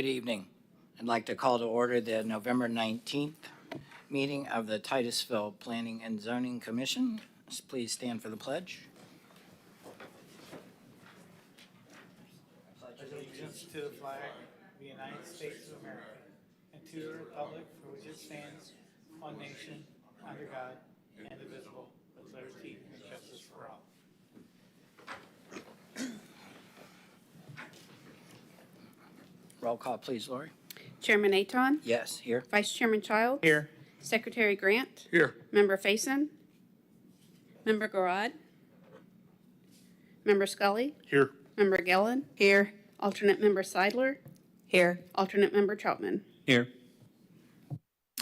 Good evening. I'd like to call to order the November 19th meeting of the Titusville Planning and Zoning Commission. Please stand for the pledge. Allegiance to the flag of the United States of America and to the republic for which it stands, one nation, under God, indivisible, with liberty and justice for all. Roll call, please, Lori. Chairman Aton. Yes, here. Vice Chairman Childs. Here. Secretary Grant. Here. Member Faison. Member Garad. Member Scully. Here. Member Gillen. Here. Alternate Member Seidler. Here. Alternate Member Troutman. Here.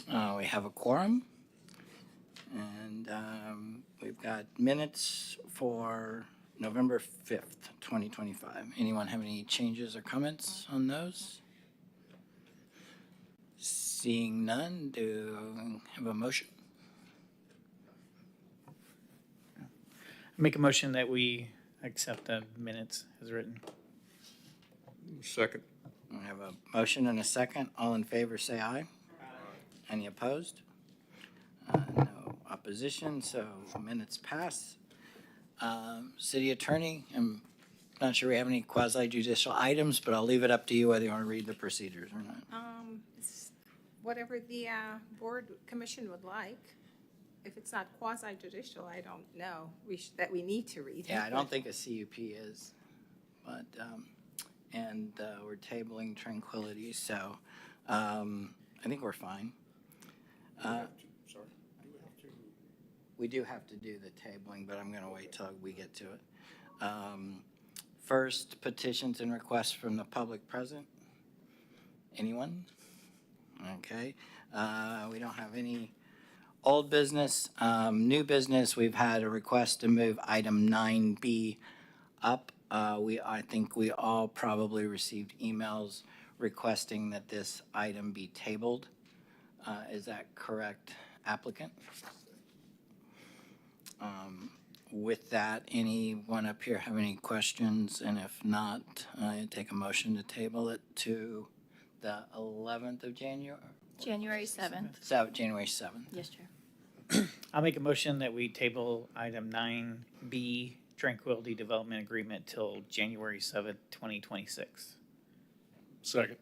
We have a quorum. And we've got minutes for November 5th, 2025. Anyone have any changes or comments on those? Seeing none, do I have a motion? Make a motion that we accept the minutes as written. Second. I have a motion and a second. All in favor, say aye. Any opposed? No opposition, so minutes pass. City Attorney, I'm not sure we have any quasi-judicial items, but I'll leave it up to you whether you want to read the procedures or not. It's whatever the board commission would like. If it's not quasi-judicial, I don't know that we need to read it. Yeah, I don't think a CUP is, but, and we're tabling Tranquility, so I think we're fine. We do have to do the tabling, but I'm going to wait till we get to it. First, petitions and requests from the public present. Anyone? Okay. We don't have any old business. New business, we've had a request to move item 9B up. I think we all probably received emails requesting that this item be tabled. Is that correct, applicant? With that, anyone up here have any questions? And if not, I take a motion to table it to the 11th of January? January 7th. January 7th. Yes, Chair. I'll make a motion that we table item 9B, Tranquility Development Agreement, till January 7th, 2026. Second.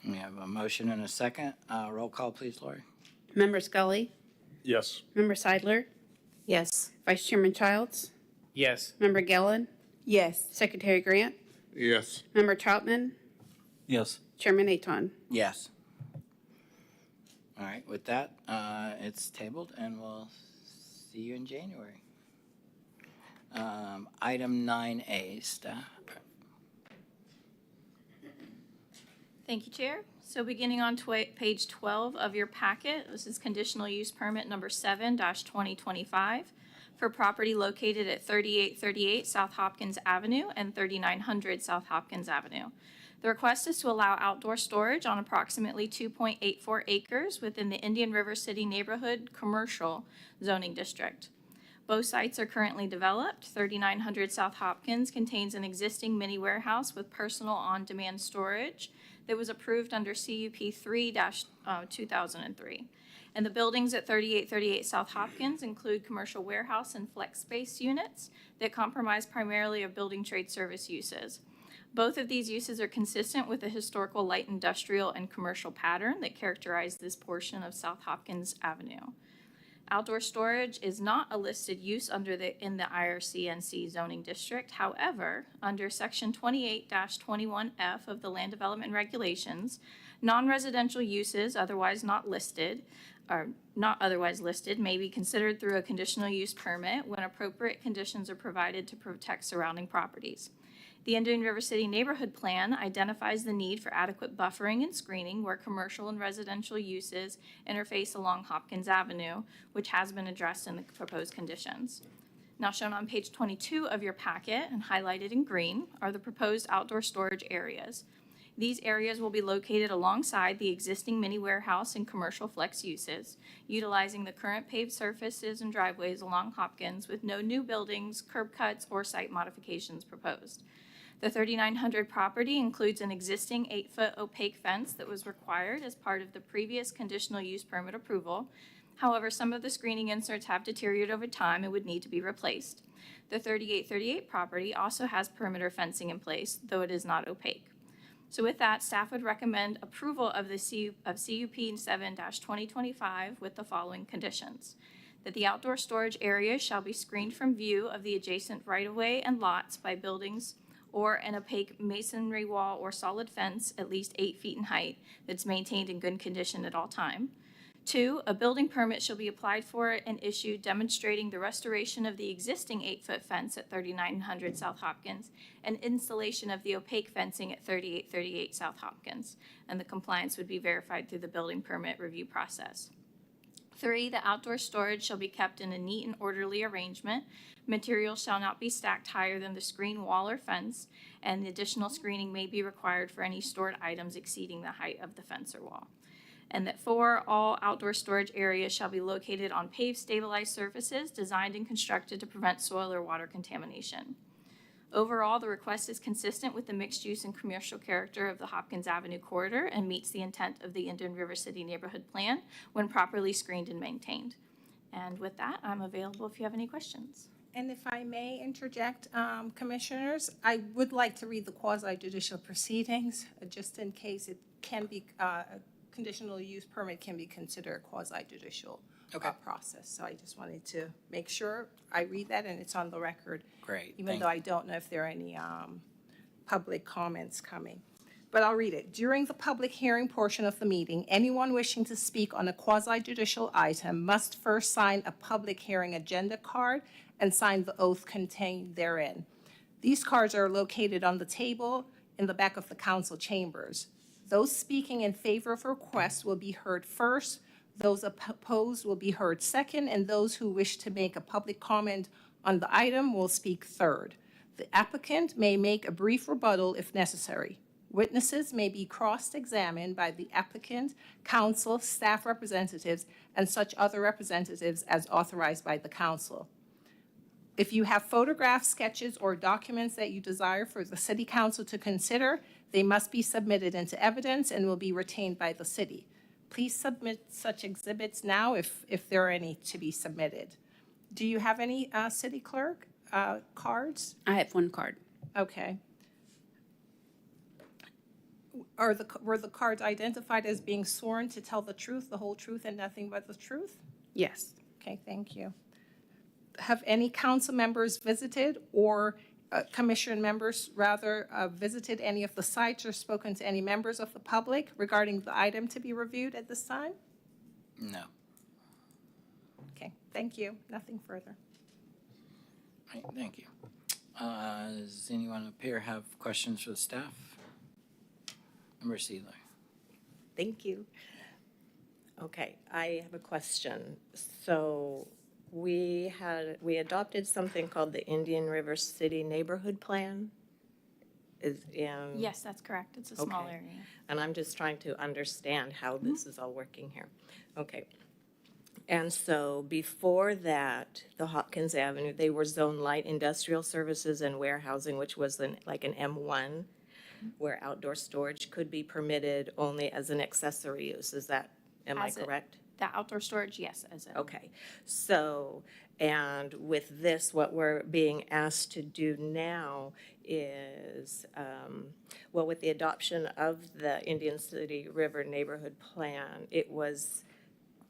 We have a motion and a second. Roll call, please, Lori. Member Scully. Yes. Member Seidler. Yes. Vice Chairman Childs. Yes. Member Gillen. Yes. Secretary Grant. Yes. Member Troutman. Yes. Chairman Aton. Yes. All right, with that, it's tabled, and we'll see you in January. Item 9A, staff. Thank you, Chair. So beginning on page 12 of your packet, this is conditional use permit number 7-2025 for property located at 3838 South Hopkins Avenue and 3900 South Hopkins Avenue. The request is to allow outdoor storage on approximately 2.84 acres within the Indian River City Neighborhood Commercial Zoning District. Both sites are currently developed. 3900 South Hopkins contains an existing mini warehouse with personal on-demand storage that was approved under CUP 3-2003. And the buildings at 3838 South Hopkins include commercial warehouse and flex space units that comprise primarily of building trade service uses. Both of these uses are consistent with the historical light industrial and commercial pattern that characterized this portion of South Hopkins Avenue. Outdoor storage is not a listed use in the IRCNC zoning district. However, under section 28-21F of the Land Development Regulations, non-residential uses otherwise listed may be considered through a conditional use permit when appropriate conditions are provided to protect surrounding properties. The Indian River City Neighborhood Plan identifies the need for adequate buffering and screening where commercial and residential uses interface along Hopkins Avenue, which has been addressed in the proposed conditions. Now shown on page 22 of your packet and highlighted in green are the proposed outdoor storage areas. These areas will be located alongside the existing mini warehouse and commercial flex uses, utilizing the current paved surfaces and driveways along Hopkins with no new buildings, curb cuts, or site modifications proposed. The 3900 property includes an existing 8-foot opaque fence that was required as part of the previous conditional use permit approval. However, some of the screening inserts have deteriorated over time and would need to be replaced. The 3838 property also has perimeter fencing in place, though it is not opaque. So with that, staff would recommend approval of the CUP 7-2025 with the following conditions. That the outdoor storage area shall be screened from view of the adjacent right-of-way and lots by buildings or an opaque masonry wall or solid fence at least 8 feet in height that's maintained in good condition at all time. 2, a building permit shall be applied for and issued demonstrating the restoration of the existing 8-foot fence at 3900 South Hopkins and installation of the opaque fencing at 3838 South Hopkins, and the compliance would be verified through the building permit review process. 3, the outdoor storage shall be kept in a neat and orderly arrangement. Materials shall not be stacked higher than the screen wall or fence, and additional screening may be required for any stored items exceeding the height of the fence or wall. And that 4, all outdoor storage areas shall be located on paved stabilized surfaces designed and constructed to prevent soil or water contamination. Overall, the request is consistent with the mixed use and commercial character of the Hopkins Avenue corridor and meets the intent of the Indian River City Neighborhood Plan when properly screened and maintained. And with that, I'm available if you have any questions. And if I may interject, Commissioners, I would like to read the quasi-judicial proceedings, just in case it can be, a conditional use permit can be considered a quasi-judicial Okay. process. So I just wanted to make sure I read that and it's on the record. Great, Even thank though I don't know if there are any public comments coming. But I'll read it. During the public hearing portion of the meeting, anyone wishing to speak on a quasi-judicial item must first sign a public hearing agenda card and sign the oath contained therein. These cards are located on the table in the back of the council chambers. Those speaking in favor of a request will be heard first, those opposed will be heard second, and those who wish to make a public comment on the item will speak third. The applicant may make a brief rebuttal if necessary. Witnesses may be cross-examined by the applicant, counsel, staff representatives, and such other representatives as authorized by the council. If you have photographs, sketches, or documents that you desire for the city council to consider, they must be submitted into evidence and will be retained by the city. Please submit such exhibits now if there are any to be submitted. Do you have any city clerk cards? I have one card. Okay. Were the cards identified as being sworn to tell the truth, the whole truth, and nothing but the truth? Yes. Okay, thank you. Have any council members visited or commission members rather visited any of the sites or spoken to any members of the public regarding the item to be reviewed at this time? No. Okay, thank you. Nothing further. Right, thank you. Does anyone up here have questions for the staff? Member Seeley. Thank you. Okay, I have a question. So we adopted something called the Indian River City Neighborhood Plan. Yes, that's correct. It's a small Okay. area. And I'm just trying to understand how this is all working here. Okay. And so before that, the Hopkins Avenue, they were zone light industrial services and warehousing, which was like an M1, where outdoor storage could be permitted only as an accessory use. Am I As it- correct? The outdoor storage, yes, as a. Okay, so, and with this, what we're being asked to do now is, well, with the adoption of the Indian City River Neighborhood Plan, it was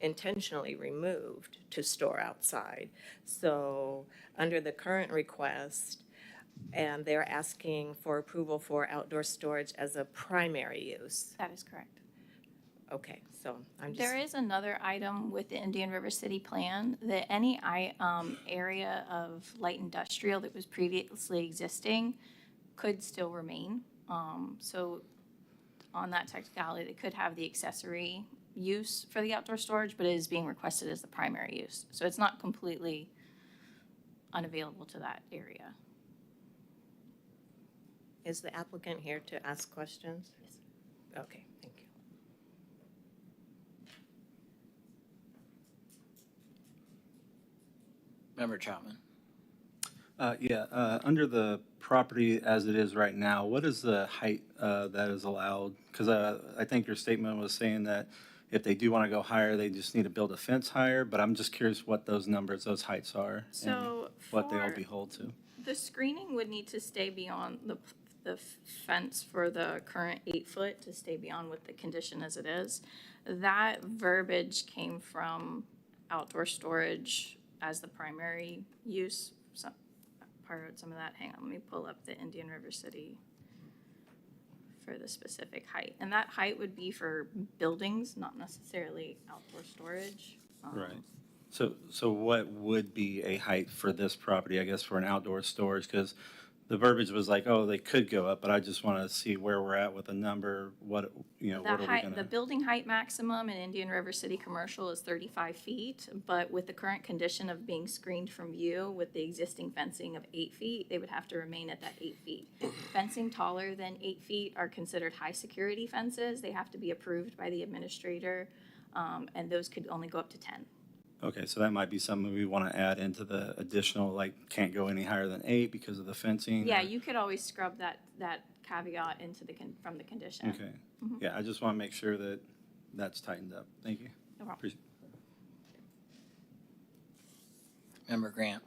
intentionally removed to store outside. So, under the current request, and they're asking for approval for outdoor storage as a primary use. That is correct. Okay, so I'm just. There is another item with the Indian River City Plan that any area of light industrial that was previously existing could still remain. So on that technicality, they could have the accessory use for the outdoor storage, but it is being requested as the primary use. So it's not completely unavailable to that area. Is the applicant here to ask questions? Yes. Okay, thank you. Member Chapman. Under the property as it is right now, what is the height that is allowed? Because I think your statement was saying that if they do want to go higher, they just need to build a fence higher, but I'm just curious what those numbers, those heights are. and So what they'll for- behold to. The screening would need to stay beyond the fence for the current 8 foot to stay beyond with the condition as it is. That verbiage came from outdoor storage as the primary use. Some of that, hang on, let me pull up the Indian River City for the specific height. And that height would be for buildings, not necessarily outdoor storage. Right. So what would be a height for this property, I guess, for an outdoor storage? Because the verbiage was like, oh, they could go up, but I just want to see where we're at with a number, what, what That are we height, going the to? building height maximum in Indian River City Commercial is 35 feet, but with the current condition of being screened from view with the existing fencing of 8 feet, they would have to remain at that 8 feet. Fencing taller than 8 feet are considered high-security fences. They have to be approved by the administrator, and those could only go up to 10. Okay, so that might be something we want to add into the additional, like, can't go any higher than 8 because of the fencing? Yeah, or- you could always scrub that caveat into from the condition. Okay. Yeah, I just want to make sure that that's tightened up. Thank you. No problem. Appreciate- Member Grant?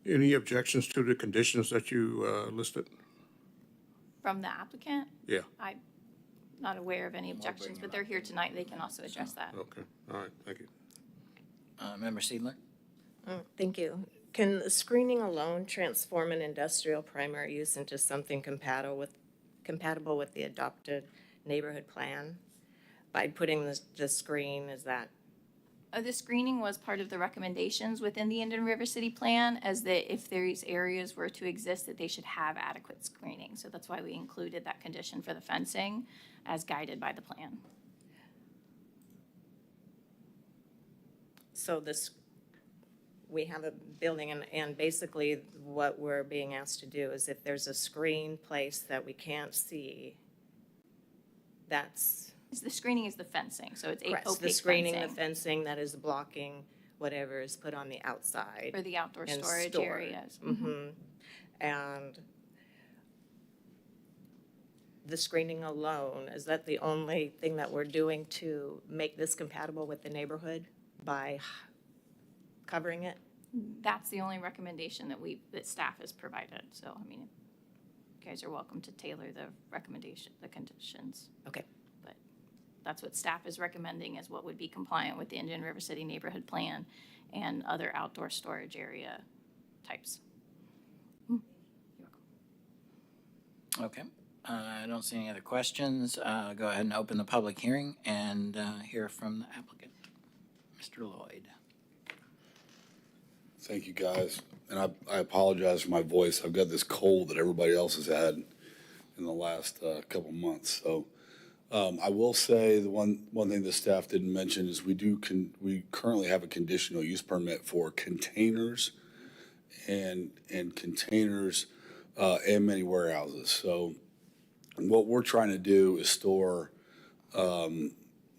Any objections to the conditions that you listed? From the applicant, Yeah, I'm not aware of any objections, but they're here tonight. They can also address that. okay, all right, thank you. Member Seidler? Thank you. Can the screening alone transform an industrial primary use into something compatible with the adopted neighborhood plan? By putting the screen, is that, The screening was part of the recommendations within the Indian River City Plan, as that if these areas were to exist, that they should have adequate screening. So that's why we included that condition for the fencing as guided by the plan. so this, we have a building and basically what we're being asked to do is if there's a screen place that we can't see, that's. The screening is the fencing, so it's Correct, opaque the screening, the fencing fencing that is blocking whatever is put on the outside. for the outdoor and storage stored. areas. Mhm. And the screening alone, is that the only thing that we're doing to make this compatible with the neighborhood by covering it? That's the only recommendation that staff has provided. So, I mean, you guys are welcome to tailor the conditions. Okay, But that's what staff is recommending is what would be compliant with the Indian River City Neighborhood Plan and other outdoor storage area types. You're welcome. Okay. I don't see any other questions. Go ahead and open the public hearing and hear from the applicant. Mr. Lloyd. Thank you, guys. And I apologize for my voice. I've got this cold that everybody else has had in the last couple months. So I will say the one thing the staff didn't mention is we currently have a conditional use permit for containers and containers and many warehouses. So what we're trying to do is store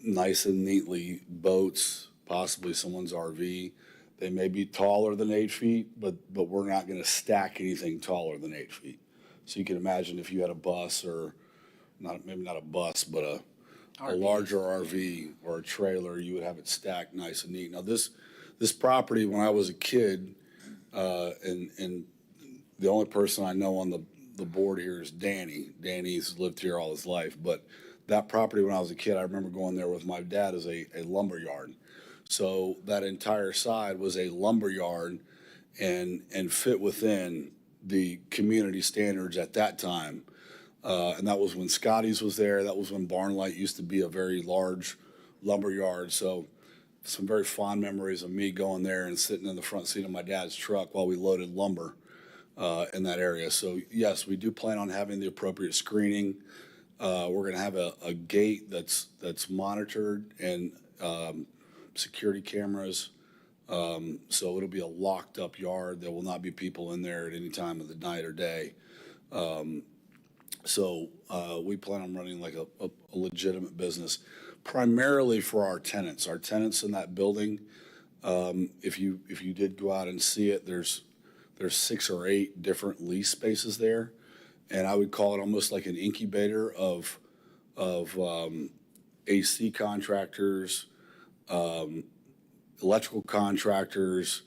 nice and neatly boats, possibly someone's RV. They may be taller than 8 feet, but we're not going to stack anything taller than 8 feet. So you can imagine if you had a bus or maybe not a bus, but a larger RV or a trailer, you would have it stacked nice and neat. Now this property, when I was a kid, and the only person I know on the board here is Danny. Danny's lived here all his life, but that property when I was a kid, I remember going there with my dad as a lumber yard. So that entire side was a lumber yard and fit within the community standards at that time. And that was when Scotty's was there. That was when Barnlight used to be a very large lumber yard. So some very fond memories of me going there and sitting in the front seat of my dad's truck while we loaded lumber in that area. So yes, we do plan on having the appropriate screening. We're gonna have a gate that's monitored and security cameras. So it'll be a locked up yard. There will not be people in there at any time of the night or day. So we plan on running like a legitimate business, primarily for our tenants. Our tenants in that building, if you did go out and see it, there's there's 6 or 8 different lease spaces there. And I would call it almost like an incubator of AC contractors, electrical contractors,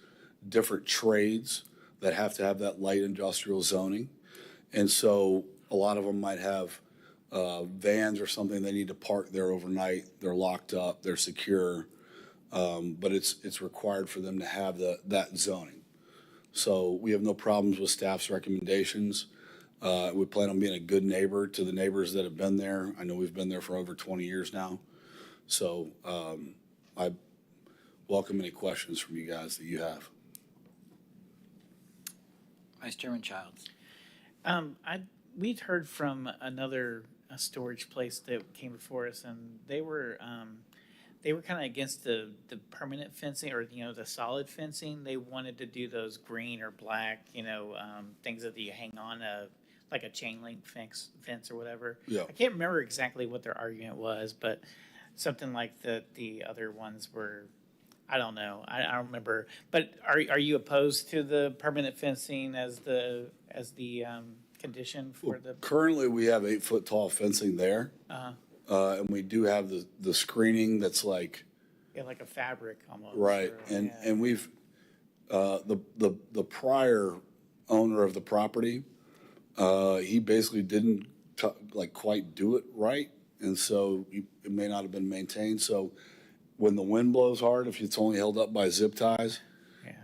different trades that have to have that light industrial zoning. And so a lot of them might have vans or something they need to park there overnight. They're locked up, they're secure, but it's required for them to have that zoning. So we have no problems with staff's recommendations. We plan on being a good neighbor to the neighbors that have been there. I know we've been there for over 20 years now. So I welcome any questions from you guys that you have. Vice Chairman Childs. We'd heard from another storage place that came before us, and they were kind of against the permanent fencing, or the solid fencing. They wanted to do those green or black, things that you hang on like a chain link fence or whatever. Yeah. I can't remember exactly what their argument was, but something like the other ones were. I don't know. I don't remember. But are you opposed to the permanent fencing as the condition for the? Currently, we have 8-foot tall fencing there. And we do have the screening that's like. Yeah, like a fabric almost. Right, and we've, the prior owner of the property, he basically didn't quite do it right, and so it may not have been maintained, so when the wind blows hard, if it's only held up by zip ties,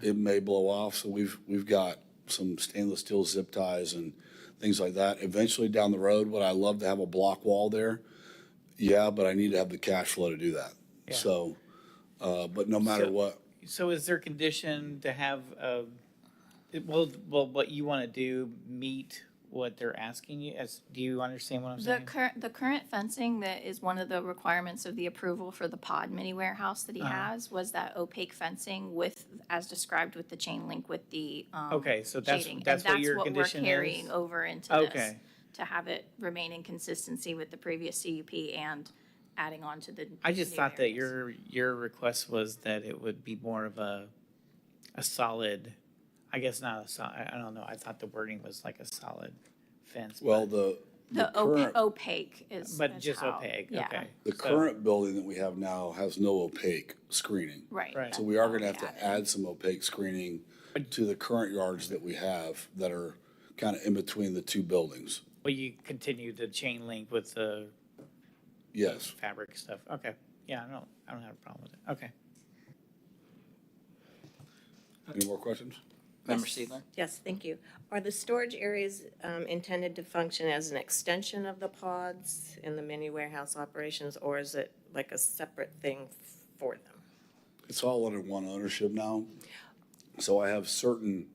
it may blow off, so we've got some stainless steel zip ties and things like that. Eventually down the road, would I love to have a block wall there? Yeah, but I need to have the cash flow to do that. Yeah. So, but no matter what. So is there condition to have, will what you want to do meet what they're asking you? Do you understand what I'm saying? The current fencing that is one of the requirements of the approval for the pod mini warehouse that he has was that opaque fencing with, as described with the chain link with the Okay, so that's shading. what your And that's what we're condition is? carrying over into this. Okay. To have it remain in consistency with the previous CUP and adding on to the. I just new thought that areas. your request was that it would be more of a solid, I guess not a solid, I don't know, I thought the wording was like a solid fence. Well, The current, opaque is. But is just how- opaque, yeah, okay. the So- current building that we have now has no opaque screening. Right. Right. So we are That'll gonna be have to added. add some opaque screening to the current yards that we have that are kind of in between the two buildings. Will you continue the chain link with the Yes. fabric stuff? Okay, yeah, I don't have a problem with it, okay. Any more questions? Member Seidler? Yes, thank you. Are the storage areas intended to function as an extension of the pods in the mini warehouse operations, or is it like a separate thing for them? It's all under one ownership now. So I have certain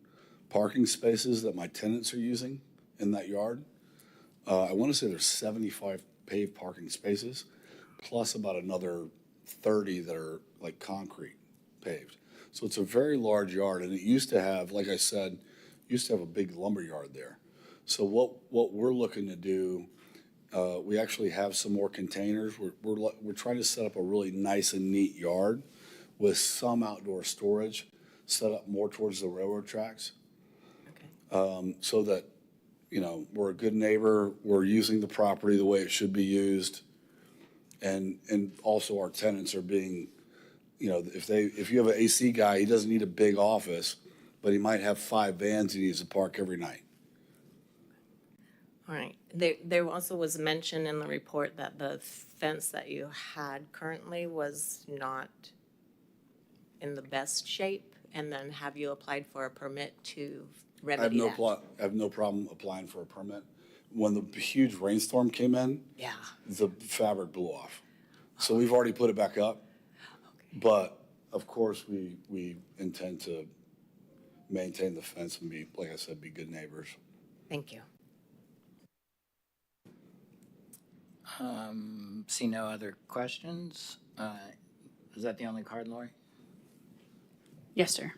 parking spaces that my tenants are using in that yard. I want to say there's 75 paved parking spaces, plus about another 30 that are like concrete paved. So it's a very large yard, and it used to have, like I said, used to have a big lumber yard there. So what we're looking to do, we actually have some more containers. We're trying to set up a really nice and neat yard with some outdoor storage set up more towards the railroad tracks. Okay. So that, we're a good neighbor, we're using the property the way it should be used. And also our tenants are being, if you have an AC guy, he doesn't need a big office, but he might have 5 vans he needs to park every night. All right. There also was mention in the report that the fence that you had currently was not in the best shape, and then have you applied for a permit to I have remedy that? I have no problem applying for a permit. When the huge rainstorm came in, Yeah. the fabric blew off. So we've already put it back up. But of course, we intend to maintain the fence and be, like I said, be good neighbors. Thank you. See no other questions? Is that the only card, Lori? Yes, sir.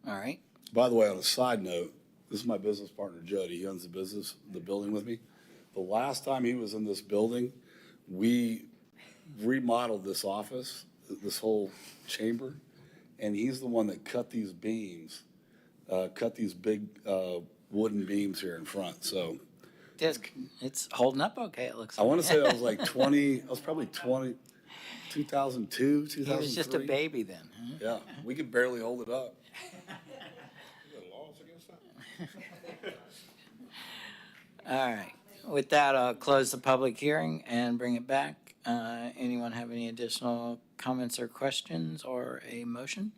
All right. By the way, on a side note, this is my business partner, Jody. He owns the building with me. The last time he was in this building, we remodeled this office, this whole chamber, and he's the one that cut these beams cut these big wooden beams here in front. So It's holding up okay, it looks I like. want to say I was like 20, I was probably 2002, 2003. He was just a baby then, huh? Yeah, we could barely hold it up. All right. With that, I'll close the public hearing and bring it back. Anyone have any additional comments or questions or a motion?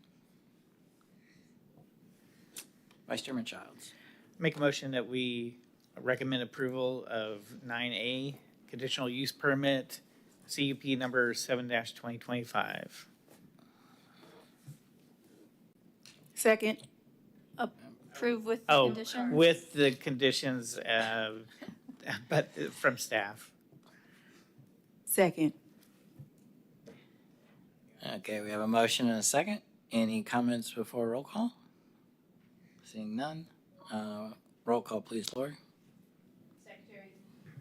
Vice Chairman Childs. Make a motion that we recommend approval of 9A, conditional use permit, CUP number 7-2025. Second. Approve with the Oh, conditions? with the conditions, but from staff. Second. Okay, we have a motion and a second. Any comments before roll call? Seeing none. Roll call, please, Lori.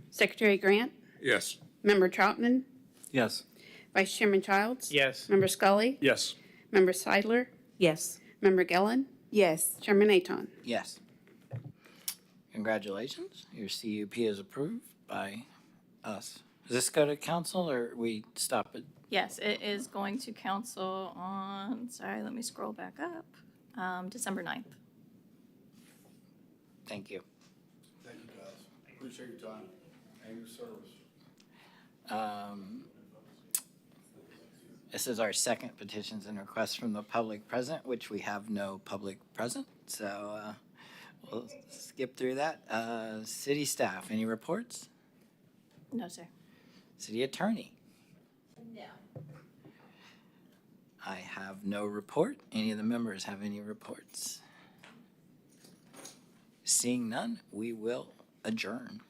Secretary Grant. Yes. Member Troutman. Yes. Vice Chairman Childs. Yes. Member Scully. Yes. Member Seidler. Yes. Member Gillen. Yes. Chairman Aton. Yes. Congratulations. Your CUP is approved by us. Does this go to council or we stop it? Yes, it is going to council on, sorry, let me scroll back up, December 9th. Thank you. Thank you, guys. Appreciate your time and your service. This is our second petitions and requests from the public present, which we have no public present. So we'll skip through that. City staff, any reports? No, sir. City attorney? No. I have no report. Any of the members have any reports? Seeing none, we will adjourn.